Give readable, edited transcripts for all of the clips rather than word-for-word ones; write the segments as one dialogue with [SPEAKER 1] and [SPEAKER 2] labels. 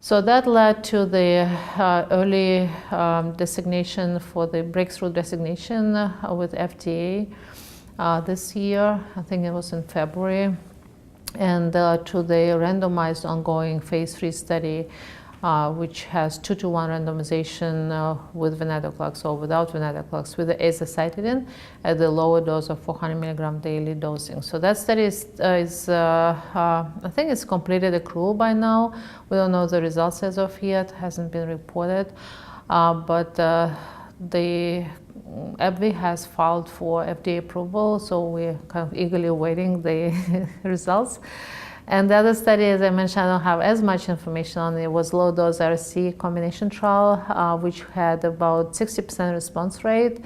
[SPEAKER 1] So that led to the early designation for the breakthrough designation with FDA this year. I think it was in February. And to the randomized ongoing phase 3 study, which has 2-to-1 randomization with Venetoclax or without Venetoclax with the Azacitidine at the lower dose of 400 milligram daily dosing. So that study I think it's completed accrual by now. We don't know the results as of yet, hasn't been reported, but the AbbVie has filed for FDA approval, so we're kind of eagerly awaiting the results. And the other study, as I mentioned, I don't have as much information on it, was low-dose RC combination trial, which had about 60% response rate.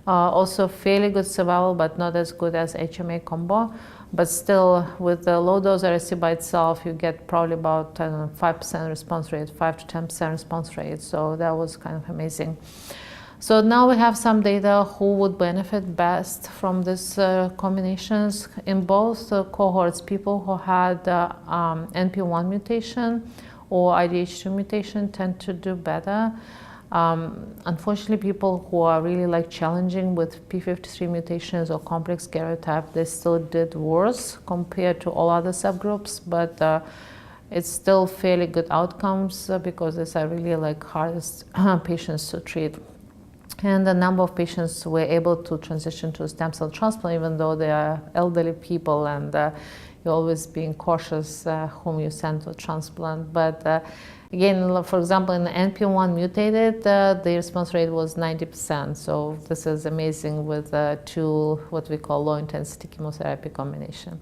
[SPEAKER 1] Also fairly good survival, but not as good as HMA combo. But still, with the low-dose RC by itself, you get probably about 5% response rate, 5 to 10% response rate. So that was kind of amazing. So now we have some data who would benefit best from these combinations in both cohorts. People who had NP1 mutation or IDH2 mutation tend to do better. Unfortunately, people who are really challenging with P53 mutations or complex karyotype, they still did worse compared to all other subgroups, but it's still fairly good outcomes because these are really hardest patients to treat. And a number of patients were able to transition to stem cell transplant, even though they are elderly people, and you're always being cautious whom you send to transplant. But again, for example, in the NP1 mutated, the response rate was 90%. So this is amazing with two what we call low-intensity chemotherapy combination.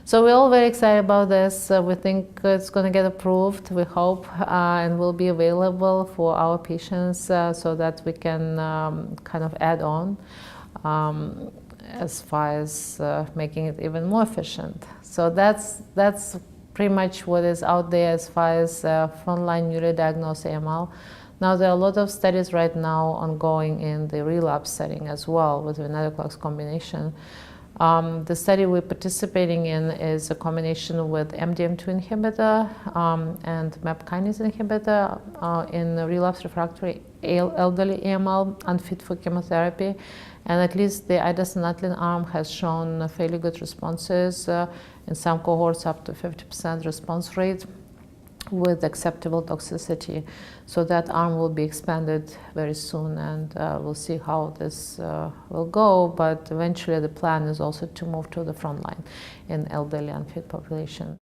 [SPEAKER 1] So we're all very excited about this. We think it's going to get approved, we hope, and will be available for our patients so that we can kind of add on as far as making it even more efficient. So that's pretty much what is out there as far as frontline newly diagnosed AML. Now, there are a lot of studies right now ongoing in the relapse setting as well with Venetoclax combination. The study we're participating in is a combination with MDM2 inhibitor and MAP kinase inhibitor in relapsed refractory elderly AML unfit for chemotherapy. And at least the Idasanutlin arm has shown fairly good responses, in some cohorts up to 50% response rate with acceptable toxicity. So that arm will be expanded very soon, and we'll see how this will go. But eventually the plan is also to move to the front line in elderly unfit population.